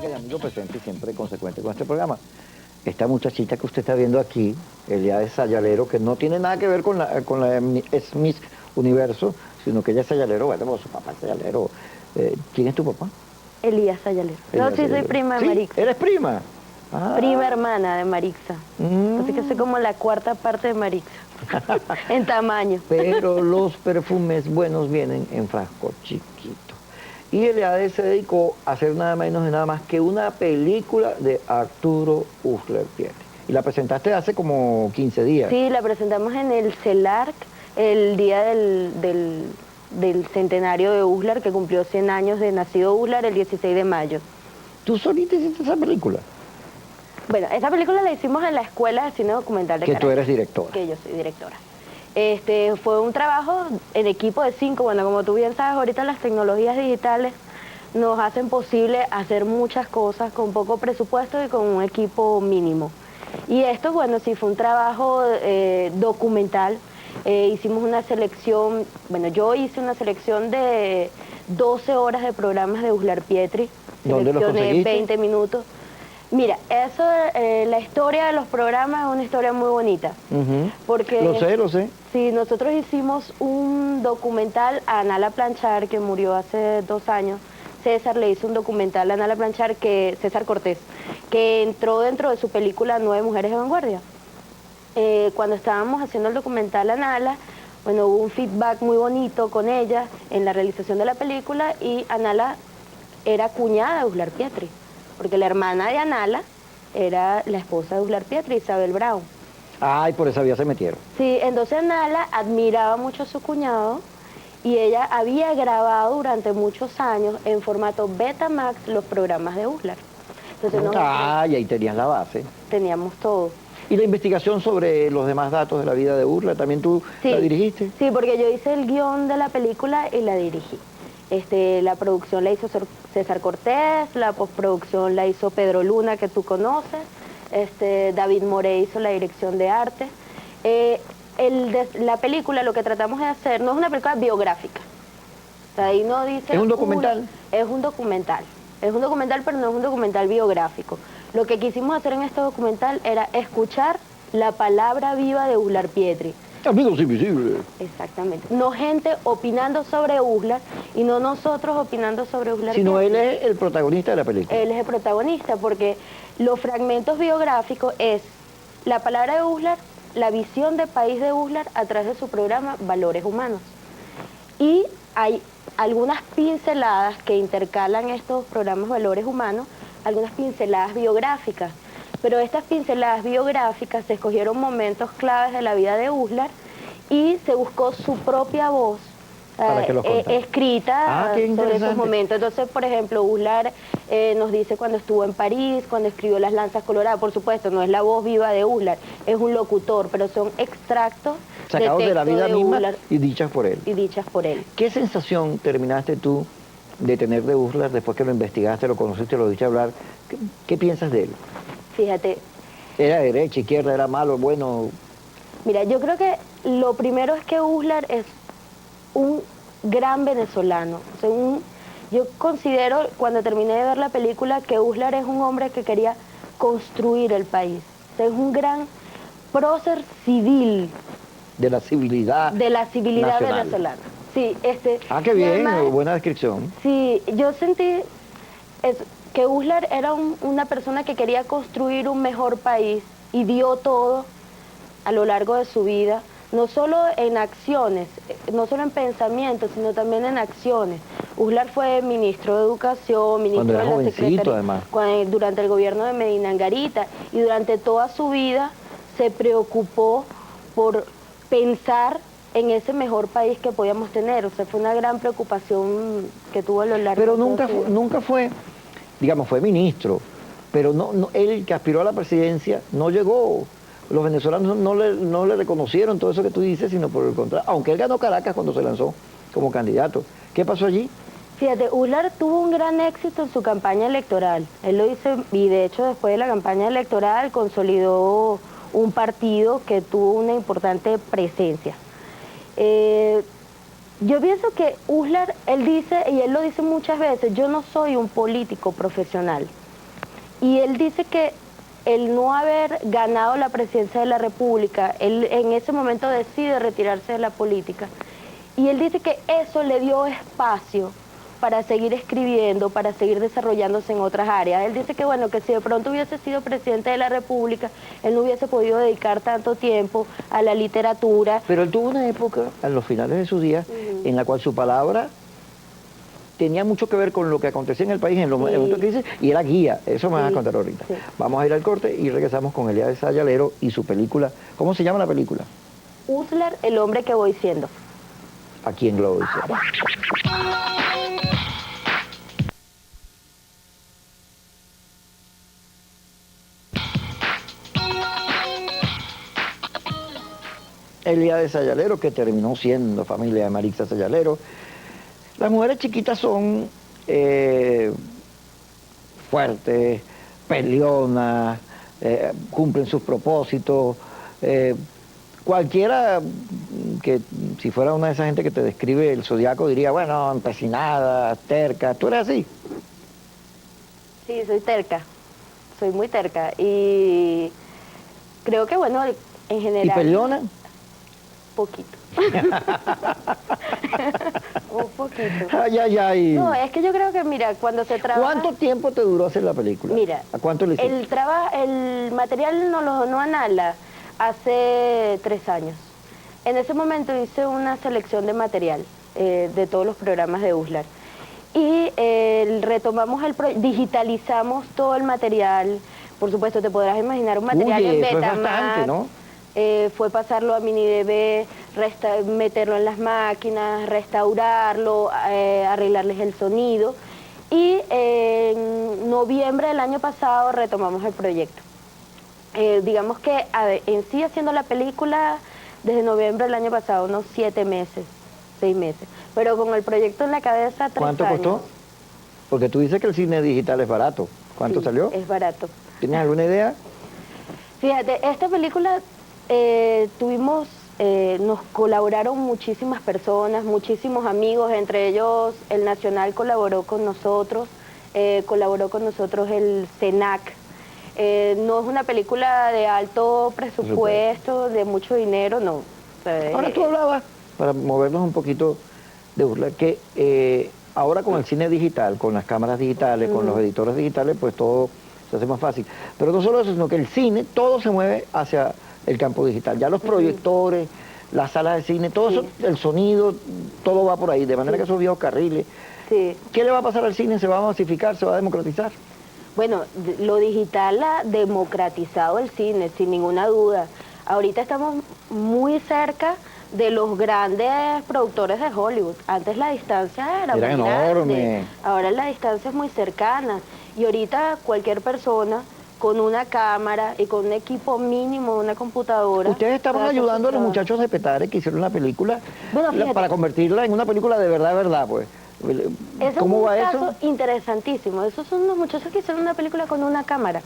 que de Amigo Presente y siempre consecuente con este programa. Esta muchachita que usted está viendo aquí, Eliade Sayalero, que no tiene nada que ver con la Miss Universo, sino que ella es Sayalero, bueno, pues su papá es Sayalero. ¿Quién es tu papá? Elías Sayalero. Elías No, sí, soy Sayalero. prima de ¿Sí? Marixa. ¿Eres prima? Ah. Prima hermana de Marixa. Así que soy como la cuarta parte de Marixa. En tamaño. Pero los perfumes buenos vienen en frasco chiquito. Y Eliade se dedicó a hacer nada menos y nada más que una película de Arturo Uslar Pietri. Y la presentaste hace como 15 días. Sí, la presentamos en el CELARC, el día del centenario de Uslar, que cumplió 100 años de nacido Uslar, el 16 de mayo. ¿Tú solita hiciste esa película? Bueno, esa película la hicimos en la Escuela de Cine Documental de Que Caracas. tú eres directora. Que yo soy directora. Fue un trabajo en equipo de 5. Bueno, como tú bien sabes, ahorita las tecnologías digitales nos hacen posible hacer muchas cosas con poco presupuesto y con un equipo mínimo. Y esto, bueno, sí fue un trabajo documental. Hicimos una selección, bueno, yo hice una selección de 12 horas de programas de Uslar Pietri. ¿Dónde los conseguiste? 20 minutos. Mira, eso, la historia de los programas es una historia muy bonita. Porque Lo sé. Sí, nosotros hicimos un documental a Nala Planchar, que murió hace 2 años. César le hizo un documental a Nala Planchar, César Cortés, que entró dentro de su película 9 Mujeres de Vanguardia. Cuando estábamos haciendo el documental a Nala, bueno, hubo un feedback muy bonito con ella en la realización de la película, y Nala era cuñada de Uslar Pietri, porque la hermana de Anala era la esposa de Uslar Pietri, Isabel Brown. Ay, por esa vía se metieron. Sí, entonces Anala admiraba mucho a su cuñado y ella había grabado durante muchos años en formato Betamax los programas de Uslar. Entonces Y ahí tenías la base. teníamos todo. ¿Y la investigación sobre los demás datos de la vida de Uslar, también tú la dirigiste? Sí, porque yo hice el guión de la película y la dirigí. La producción la hizo César Cortés, la postproducción la hizo Pedro Luna, que tú conoces, David Moré hizo la dirección de arte. La película, lo que tratamos de hacer, no es una película biográfica. O sea, ahí no dice... ¿Es un documental? Es un documental. Es un documental, pero no es un documental biográfico. Lo que quisimos hacer en este documental era escuchar la palabra viva de Uslar Pietri. Amigos invisibles. Exactamente. No gente opinando sobre Uslar y no nosotros opinando sobre Uslar Sino Pietri. él es el protagonista de la película. Él es el protagonista, porque los fragmentos biográficos es la palabra de Uslar, la visión de país de Uslar a través de su programa Valores Humanos. Y hay algunas pinceladas que intercalan estos programas Valores Humanos, algunas pinceladas biográficas. Pero estas pinceladas biográficas se escogieron momentos claves de la vida de Uslar y se buscó su propia voz escrita sobre esos momentos. Entonces, por ejemplo, Uslar nos dice cuando estuvo en París, cuando escribió Las Lanzas Coloradas. Por supuesto, no es la voz viva de Uslar, es un locutor, pero son extractos sacados de la vida misma Uslar, y dichas por él. Y dichas por él. ¿Qué sensación terminaste tú de tener de Uslar después que lo investigaste, lo conociste, lo oíste hablar? ¿Qué piensas de él? Fíjate. ¿Era derecha, izquierda, era malo, bueno? Mira, yo creo que lo primero es que Uslar es un gran venezolano. O sea, yo considero, cuando terminé de ver la película, que Uslar es un hombre que quería construir el país. O sea, es un gran prócer civil. De la civilidad. De la civilidad nacional. Venezolana. Sí, qué bien, además, buena descripción. Sí, yo sentí que Uslar era una persona que quería construir un mejor país y dio todo a lo largo de su vida, no solo en acciones, no solo en pensamientos, sino también en acciones. Uslar fue ministro de Educación, ministro de la Secretaría, durante el gobierno de Medina Angarita, y durante toda su vida se preocupó por pensar en ese mejor país que podíamos tener. O sea, fue una gran preocupación que tuvo a lo largo de su vida. Pero nunca fue, digamos, fue ministro, pero él que aspiró a la presidencia no llegó. Los venezolanos no le reconocieron todo eso que tú dices, sino por el contrario, aunque él ganó Caracas cuando se lanzó como candidato. ¿Qué pasó allí? Fíjate, Uslar tuvo un gran éxito en su campaña electoral. Él lo hizo, y de hecho después de la campaña electoral consolidó un partido que tuvo una importante presencia. Yo pienso que Uslar, él dice, y él lo dice muchas veces, yo no soy un político profesional. Y él dice que el no haber ganado la presidencia de la República, él en ese momento decide retirarse de la política. Y él dice que eso le dio espacio para seguir escribiendo, para seguir desarrollándose en otras áreas. Él dice que bueno, que si de pronto hubiese sido presidente de la República, él no hubiese podido dedicar tanto tiempo a la literatura. Pero él tuvo una época, a los finales de sus días, en la cual su palabra tenía mucho que ver con lo que acontecía en el país en los momentos de crisis, y era guía. Eso me vas a contar ahorita. Sí. Vamos a ir al corte y regresamos con Elías Ayalero y su película. ¿Cómo se llama la película? Uslar, el hombre que voy siendo. Aquí en Globo. Elías Ayalero, que terminó siendo familia de Marixa Ayalero. Las mujeres chiquitas son fuertes, peleonas, cumplen sus propósitos. Cualquiera que, si fuera una de esas gente que te describe el zodiaco, diría, bueno, empecinada, terca. ¿Tú eres así? Sí, soy terca. Soy muy terca. Y creo que, bueno, en general... ¿Y peleona? Poquito. Un poquito. Ay, ay, ay. No, es que yo creo que, mira, cuando se trabaja... ¿Cuánto tiempo te duró hacer la película? Mira, ¿a cuánto le hiciste? el material no anala hace 3 años. En ese momento hice una selección de material de todos los programas de Uslar. Y retomamos digitalizamos todo el material. Por supuesto, te podrás imaginar un material en eso es Betamax. bastante, ¿no? Fue pasarlo a MiniDB, meterlo en las máquinas, restaurarlo, arreglarles el sonido. Y en noviembre del año pasado retomamos el proyecto. Digamos que en sí haciendo la película desde noviembre del año pasado, unos 7 meses, 6 meses. Pero con el proyecto en la cabeza, 3 años. ¿Cuánto costó? Porque tú dices que el cine digital es barato. ¿Cuánto Sí, salió? es barato. ¿Tienes alguna idea? Fíjate, esta película nos colaboraron muchísimas personas, muchísimos amigos, entre ellos el Nacional colaboró con nosotros el CENAC. No es una película de alto presupuesto, de mucho dinero, no. Ahora tú hablabas, para movernos un poquito de burla, que ahora con el cine digital, con las cámaras digitales, con los editores digitales, pues todo se hace más fácil. Pero no solo eso, sino que el cine, todo se mueve hacia el campo digital. Ya los proyectores, las salas de cine, todo eso, el sonido, todo va por ahí, de manera que esos viejos carriles. Sí. ¿Qué le va a pasar al cine? ¿Se va a masificar? ¿Se va a democratizar? Bueno, lo digital ha democratizado el cine, sin ninguna duda. Ahorita estamos muy cerca de los grandes productores de Hollywood. Antes la distancia era muy enorme. grande, ahora la distancia es muy cercana. Y ahorita cualquier persona con una cámara y con un equipo mínimo, una computadora... Ustedes estaban ayudando a los muchachos de Petare que hicieron la película, bueno, fíjate, para convertirla en una película de verdad, pues. ¿Cómo va eso? Es un caso interesantísimo. Esos son unos muchachos que hicieron una película con una cámara,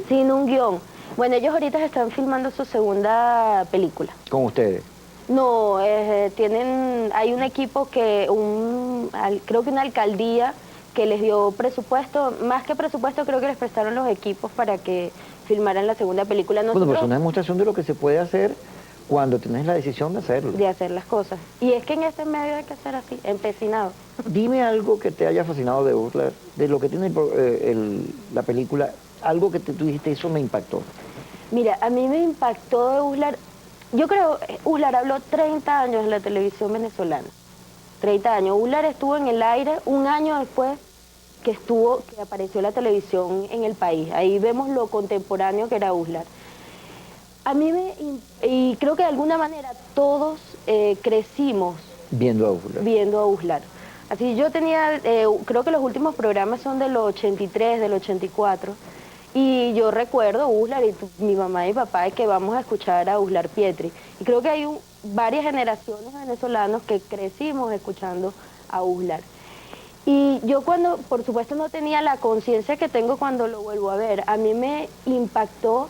sin un guión. Bueno, ellos ahorita están filmando su segunda película. ¿Con ustedes? No, hay un equipo creo que una alcaldía que les dio presupuesto, más que presupuesto creo que les prestaron los equipos para que filmaran la segunda película. Bueno, pues es una demostración de lo que se puede hacer cuando tienes la decisión de hacerlo. De hacer las cosas. Y es que en este medio hay que ser así, empecinado. Dime algo que te haya fascinado de Uslar, de lo que tiene la película, algo que tú dijiste, eso me impactó. Mira, a mí me impactó de Uslar, yo creo, Uslar habló 30 años en la televisión venezolana. 30 años. Uslar estuvo en el aire un año después que apareció la televisión en el país. Ahí vemos lo contemporáneo que era Uslar. Y creo que de alguna manera todos crecimos viendo a Uslar. Así yo tenía, creo que los últimos programas son del 83, del 84, y yo recuerdo Uslar y mi mamá y mi papá que vamos a escuchar a Uslar Pietri. Y creo que hay varias generaciones de venezolanos que crecimos escuchando a Uslar. Y yo por supuesto no tenía la conciencia que tengo cuando lo vuelvo a ver. A mí me impactó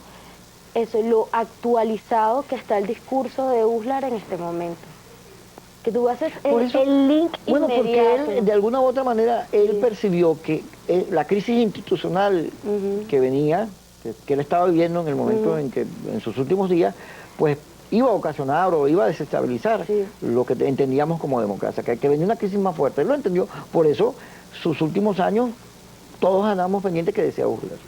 eso, lo actualizado que está el discurso de Uslar en este momento. que tú haces Por eso, el link bueno, porque inmediato. él, de alguna u otra manera, él Sí. percibió que la crisis institucional Ujú. que venía, que él estaba viviendo en el momento Ujú. en que, en sus últimos días, pues iba a ocasionar o iba a desestabilizar Sí. lo que entendíamos como democracia, que venía una crisis más fuerte. Él lo entendió, por eso sus últimos años todos andamos pendientes que decía Urler.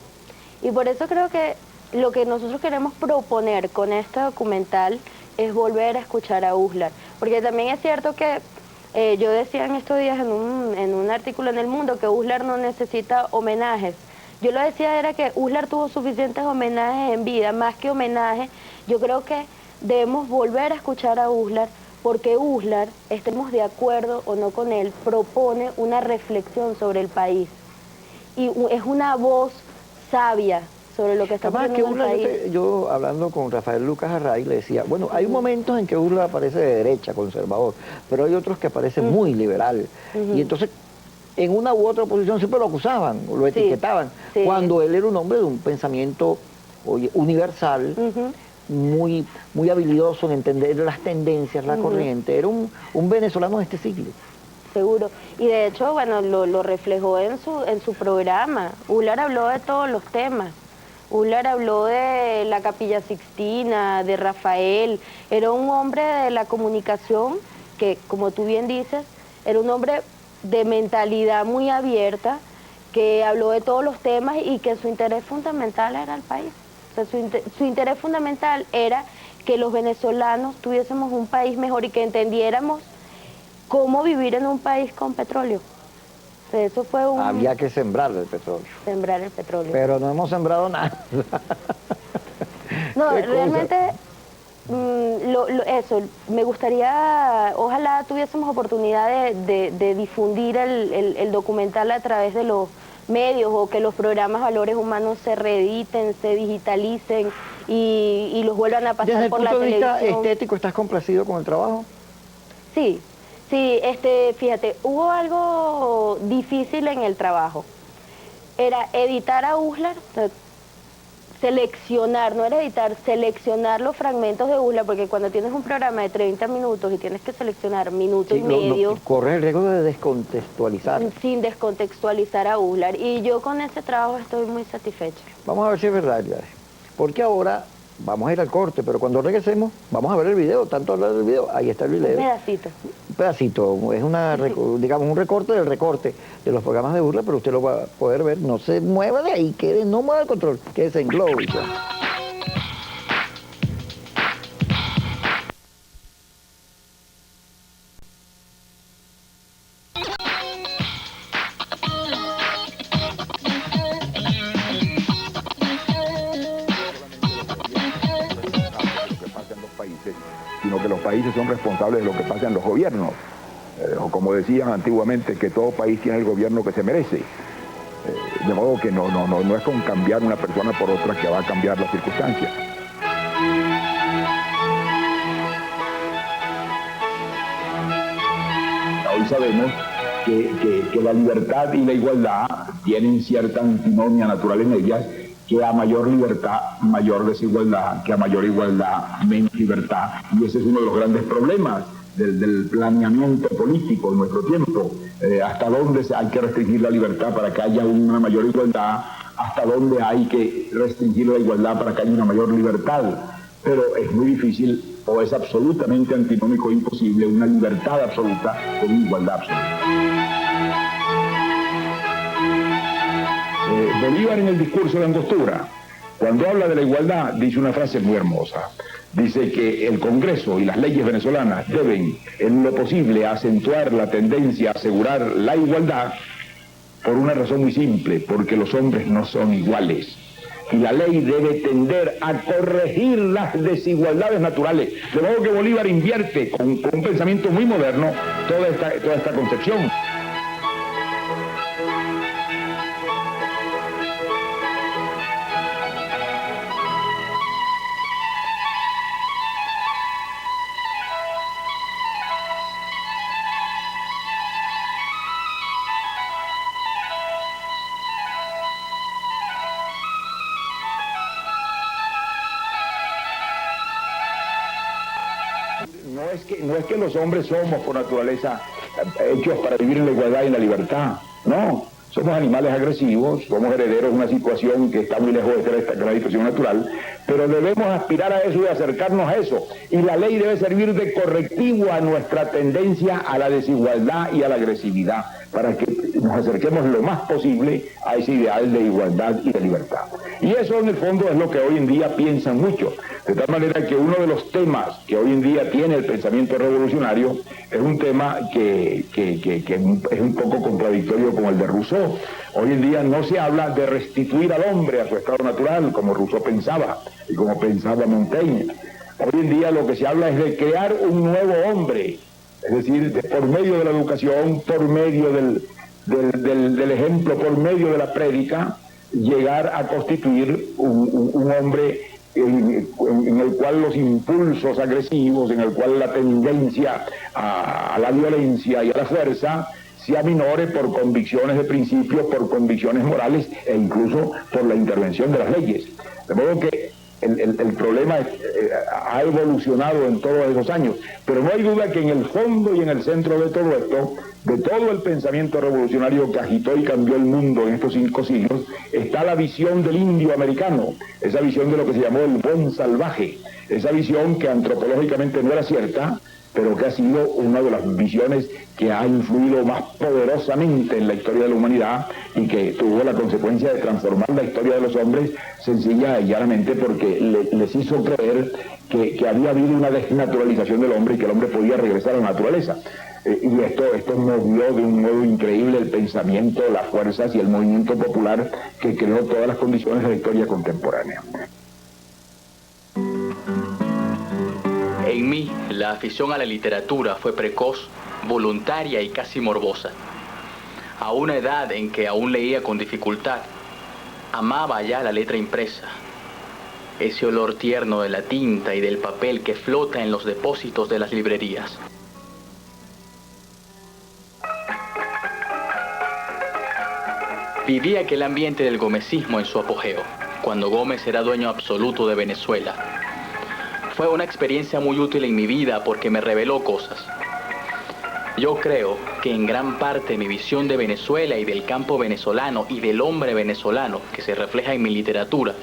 Y por eso creo que lo que nosotros queremos proponer con este documental es volver a escuchar a Uslar. Porque también es cierto que yo decía en estos días en un artículo en El Mundo que Uslar no necesita homenajes. Yo lo decía era que Uslar tuvo suficientes homenajes en vida, más que homenajes. Yo creo que debemos volver a escuchar a Uslar porque Uslar, estemos de acuerdo o no con él, propone una reflexión sobre el país. Y es una voz sabia sobre lo que está Además ocurriendo que en el Urla, país. yo hablando con Rafael Lucas Array, le decía, bueno, hay momentos en que Urla aparece de derecha, conservador, pero hay otros que aparece muy liberal. Y entonces, en una u otra posición siempre lo acusaban, o lo etiquetaban, sí. cuando él era un hombre de un pensamiento universal, muy, muy habilidoso en entender las tendencias, la corriente. Era un venezolano de este siglo. Seguro. Y de hecho, bueno, lo reflejó en su programa. Ular habló de todos los temas. Ular habló de la Capilla Sixtina, de Rafael. Era un hombre de la comunicación que, como tú bien dices, era un hombre de mentalidad muy abierta, que habló de todos los temas y que su interés fundamental era el país. O sea, su interés fundamental era que los venezolanos tuviésemos un país mejor y que entendiéramos cómo vivir en un país con petróleo. O sea, eso fue Había que sembrar el petróleo. Sembrar el petróleo. Pero no hemos sembrado nada. No, Qué realmente, cosa. eso, me gustaría, ojalá tuviésemos oportunidad de difundir el documental a través de los medios o que los programas Valores Humanos se reediten, se digitalicen y los vuelvan a pasar Desde el por la punto de vista televisión. estético, ¿estás complacido con el trabajo? Sí, sí, fíjate, hubo algo difícil en el trabajo. Era editar a Uslar, seleccionar, no era editar, seleccionar los fragmentos de Uslar, porque cuando tienes un programa de 30 minutos y tienes que seleccionar minuto y medio, corres el riesgo de descontextualizar. sin descontextualizar a Uslar. Y yo con ese trabajo estoy muy satisfecha. Vamos a ver si es verdad, Gladys. Porque ahora vamos a ir al corte, pero cuando regresemos vamos a ver el video, tanto hablar del video, ahí está el video. Un pedacito. Un pedacito, es digamos un recorte del recorte de los programas de burla, pero usted lo va a poder ver. No se mueva de ahí, no mueva el control, quédese en Globovisión. Sino que los países son responsables de lo que pasa en los gobiernos. O como decían antiguamente, que todo país tiene el gobierno que se merece. De modo que no es con cambiar una persona por otra que va a cambiar las circunstancias. Hoy sabemos que la libertad y la igualdad tienen cierta antinomia natural en ellas, que a mayor libertad, mayor desigualdad, que a mayor igualdad, menos libertad. Y ese es uno de los grandes problemas del planeamiento político en nuestro tiempo. Hasta dónde hay que restringir la libertad para que haya una mayor igualdad, hasta dónde hay que restringir la igualdad para que haya una mayor libertad. Pero es muy difícil, o es absolutamente antinómico e imposible, una libertad absoluta con igualdad absoluta. Bolívar en el discurso de Angostura, cuando habla de la igualdad, dice una frase muy hermosa. Dice que el Congreso y las leyes venezolanas deben, en lo posible, acentuar la tendencia a asegurar la igualdad por una razón muy simple, porque los hombres no son iguales. Y la ley debe tender a corregir las desigualdades naturales. De modo que Bolívar invierte con un pensamiento muy moderno toda esta concepción. es que los hombres somos por naturaleza hechos para vivir en la igualdad y en la libertad. No, somos animales agresivos, somos herederos de una situación que está muy lejos de ser la disposición natural, pero debemos aspirar a eso y acercarnos a eso. Y la ley debe servir de correctivo a nuestra tendencia a la desigualdad y a la agresividad, para que nos acerquemos lo más posible a ese ideal de igualdad y de libertad. Y eso en el fondo es lo que hoy en día piensan mucho. De tal manera que uno de los temas que hoy en día tiene el pensamiento revolucionario es un tema que es un poco contradictorio con el de Rousseau. Hoy en día no se habla de restituir al hombre a su estado natural, como Rousseau pensaba y como pensaba Montaigne. Hoy en día lo que se habla es de crear un nuevo hombre, es decir, por medio de la educación, por medio del ejemplo, por medio de la prédica, llegar a constituir un hombre en el cual los impulsos agresivos, en el cual la tendencia a la violencia y a la fuerza se aminore por convicciones de principios, por convicciones morales e incluso por la intervención de las leyes. De modo que el problema ha evolucionado en todos esos años, pero no hay duda que en el fondo y en el centro de todo esto, de todo el pensamiento revolucionario que agitó y cambió el mundo en estos 5 siglos, está la visión del indio americano, esa visión de lo que se llamó el buen salvaje, esa visión que antropológicamente no era cierta, pero que ha sido una de las visiones que ha influido más poderosamente en la historia de la humanidad y que tuvo la consecuencia de transformar la historia de los hombres sencilla y llanamente porque les hizo creer que había habido una desnaturalización del hombre y que el hombre podía regresar a la naturaleza. Y esto movió de un modo increíble el pensamiento, las fuerzas y el movimiento popular que creó todas las condiciones de la historia contemporánea. En mí, la afición a la literatura fue precoz, voluntaria y casi morbosa. A una edad en que aún leía con dificultad, amaba ya la letra impresa. Ese olor tierno de la tinta y del papel que flota en los depósitos de las librerías. Viví aquel ambiente del gomecismo en su apogeo, cuando Gómez era dueño absoluto de Venezuela. Fue una experiencia muy útil en mi vida porque me reveló cosas. Yo creo que en gran parte mi visión de Venezuela y del campo venezolano y del hombre venezolano que se refleja en mi literatura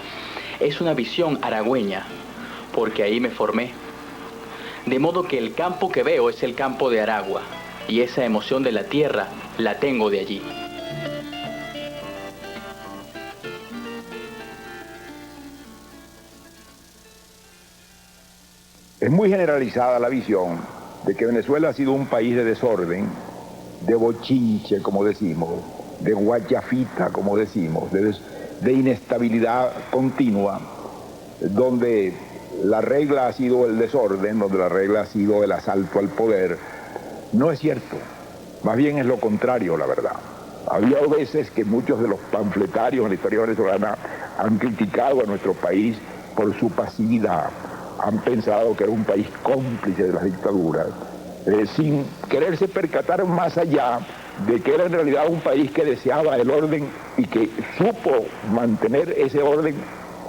es una visión aragüeña, porque ahí me formé. De modo que el campo que veo es el campo de Aragua y esa emoción de la tierra la tengo de allí. Es muy generalizada la visión de que Venezuela ha sido un país de desorden, de bochinche, como decimos, de guayafita, como decimos, de inestabilidad continua, donde la regla ha sido el desorden, donde la regla ha sido el asalto al poder. No es cierto, más bien es lo contrario, la verdad. Había veces que muchos de los panfletarios en la historia venezolana han criticado a nuestro país por su pasividad. Han pensado que era un país cómplice de las dictaduras, sin quererse percatar más allá de que era en realidad un país que deseaba el orden y que supo mantener ese orden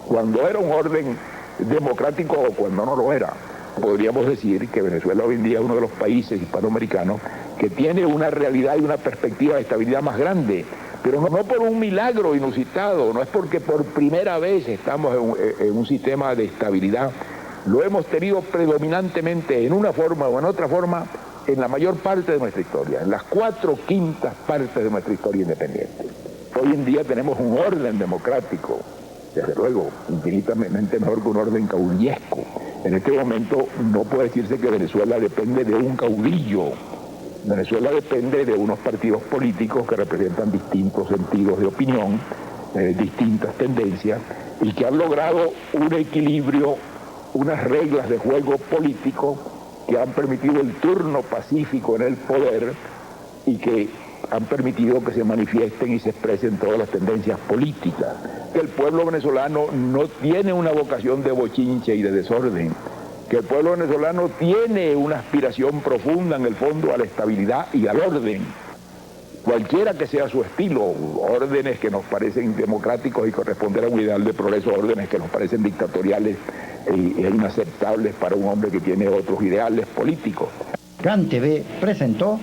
cuando era un orden democrático o cuando no lo era. Podríamos decir que Venezuela hoy en día es uno de los países hispanoamericanos que tiene una realidad y una perspectiva de estabilidad más grande, pero no por un milagro inusitado, no es porque por primera vez estamos en un sistema de estabilidad. Lo hemos tenido predominantemente en una forma o en otra forma en la mayor parte de nuestra historia, en las 4/5 partes de nuestra historia independiente. Hoy en día tenemos un orden democrático, desde luego, infinitamente mejor que un orden caudillesco. En este momento no puede decirse que Venezuela depende de un caudillo. Venezuela depende de unos partidos políticos que representan distintos sentidos de opinión, distintas tendencias, y que han logrado un equilibrio, unas reglas de juego político que han permitido el turno pacífico en el poder y que han permitido que se manifiesten y se expresen todas las tendencias políticas. El pueblo venezolano no tiene una vocación de bochinche y de desorden, que el pueblo venezolano tiene una aspiración profunda en el fondo a la estabilidad y al orden, cualquiera que sea su estilo, órdenes que nos parecen democráticos y corresponder a un ideal de progreso, órdenes que nos parecen dictatoriales inaceptables para un hombre que tiene otros ideales políticos. CAN TV presentó